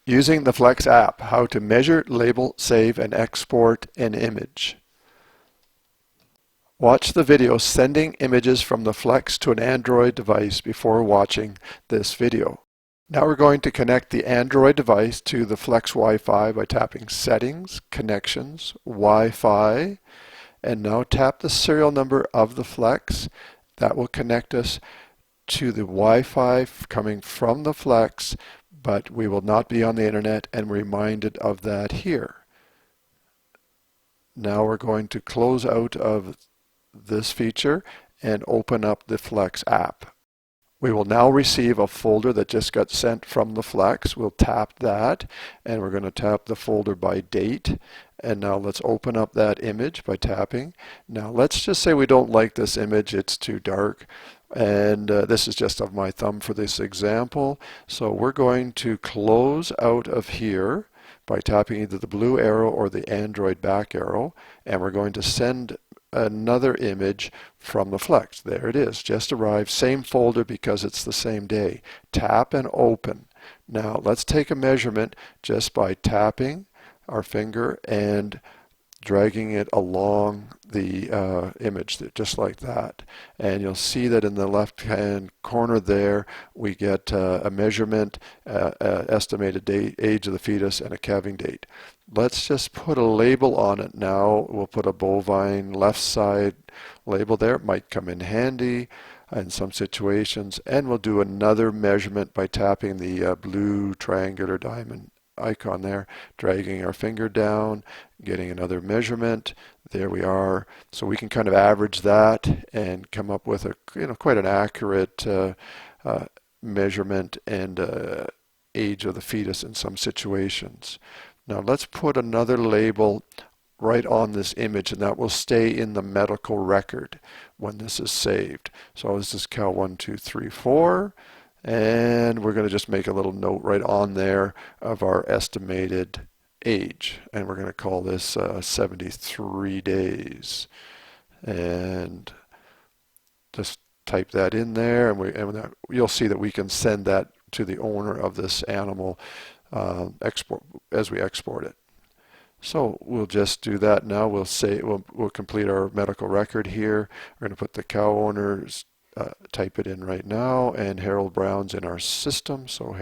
Using the Flexx app, how to measure, label, save, and export an image. Watch the video sending images from the Flexx to an Android device before watching this video. Now we're going to connect the Android device to the Flexx Wi-Fi by tapping Settings, Connections, Wi-Fi, and now tap the serial number of the Flexx. That will connect us to the Wi-Fi coming from the Flexx, but we will not be on the internet, and we're reminded of that here. Now we're going to close out of this feature and open up the Flexx app. We will now receive a folder that just got sent from the Flexx. We'll tap that, and we're going to tap the folder by date. And now let's open up that image by tapping. Now let's just say we don't like this image, it's too dark. And this is just of my thumb for this example. So we're going to close out of here by tapping either the blue arrow or the Android back arrow, and we're going to send another image from the Flexx. There it is, just arrived, same folder because it's the same day. Tap and open. Now let's take a measurement just by tapping our finger and dragging it along the image, just like that. And you'll see that in the left hand corner there we get a measurement, estimated date, age of the fetus, and a calving date. Let's just put a label on it now. We'll put a bovine left side label there. It might come in handy in some situations. And we'll do another measurement by tapping the blue triangular diamond icon there, dragging our finger down, getting another measurement. There we are. So we can kind of average that and come up with a quite an accurate measurement and age of the fetus in some situations. Now let's put another label right on this image, and that will stay in the medical record when this is saved. So this is cow 1, 2, 3, 4. And we're going to just make a little note right on there of our estimated age. And we're going to call this 73 days. And just type that in there, and you'll see that we can send that to the owner of this animal as we export it. So we'll just do that now. We'll complete our medical record here. We're going to put the cow owner's type it in right now, and Harold Brown's in our system, so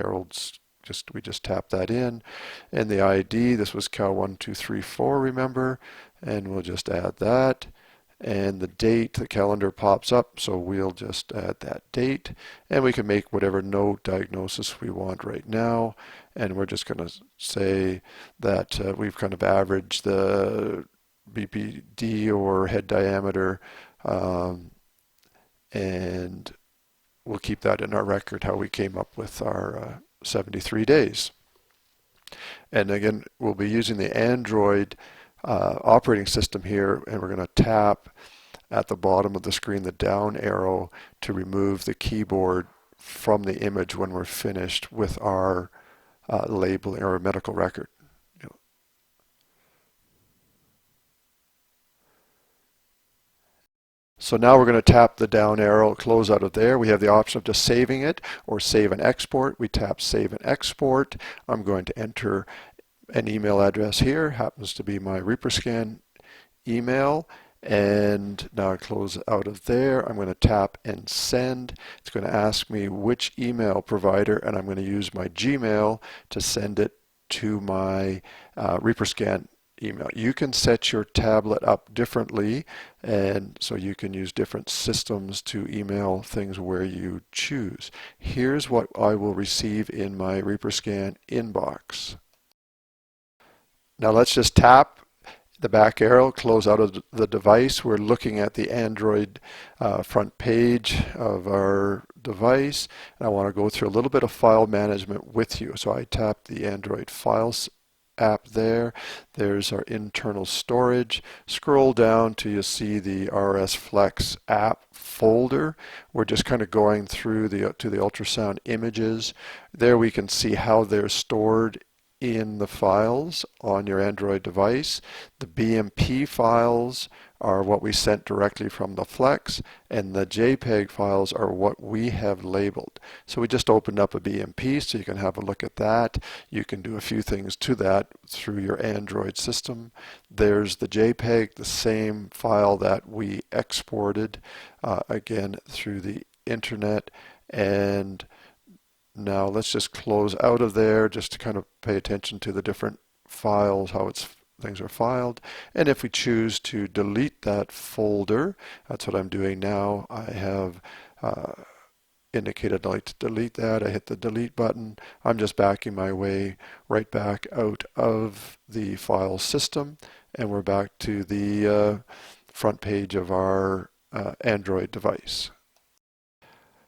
we just tap that in, and the ID, this was cow 1, 2, 3, 4, remember, and we'll just add that, and the date, the calendar pops up, so we'll just add that date, and we can make whatever note diagnosis we want right now, and we're just going to say that we've kind of averaged the BPD or head diameter, and we'll keep that in our record, how we came up with our 73 days. And again, we'll be using the Android operating system here, and we're going to tap at the bottom of the screen the down arrow to remove the keyboard from the image when we're finished with our labeling or medical record. So now we're going to tap the down arrow, close out of there. We have the option of just saving it or save and export. We tap save and export. I'm going to enter an email address here, happens to be my repro-scan email, and now I close out of there. I'm going to tap and send. It's going to ask me which email provider, and I'm going to use my Gmail to send it to my repro-scan email. You can set your tablet up differently, and so you can use different systems to email things where you choose. Here's what I will receive in my repro-scan inbox. Now let's just tap the back arrow, close out of the device. We're looking at the Android front page of our device, and I want to go through a little bit of file management with you. So I tap the Android Files app there. There's our internal storage. Scroll down till you see the RS Flexx app folder. We're just kind of going through to the ultrasound images. There we can see how they're stored in the files on your Android device. The BMP files are what we sent directly from the Flexx, and the JPEG files are what we have labeled. So we just opened up a BMP so you can have a look at that. You can do a few things to that through your Android system. There's the JPEG, the same file that we exported again through the internet. And now let's just close out of there just to kind of pay attention to the different files, how things are filed. And if we choose to delete that folder, that's what I'm doing now. I have indicated I'd like to delete that. I hit the delete button. I'm just backing my way right back out of the file system, and we're back to the front page of our Android device.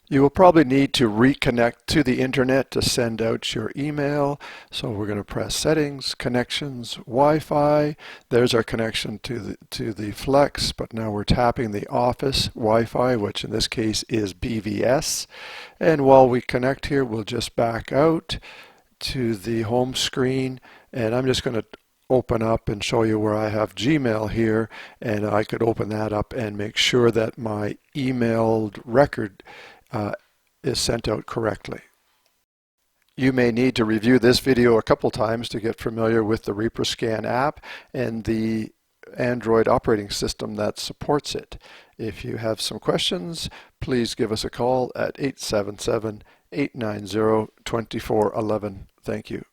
You will probably need to reconnect to the internet to send out your email. So we're going to press Settings, Connections, Wi-Fi. There's our connection to the Flexx, but now we're tapping the Office Wi-Fi, which in this case is BVS. And while we connect here, we'll just back out to the home screen, and I'm just going to open up and show you where I have Gmail here, and I could open that up and make sure that my emailed record is sent out correctly. You may need to review this video a couple times to get familiar with the repro-scan app and the Android operating system that supports it. If you have some questions, please give us a call at 877-890-2411. Thank you.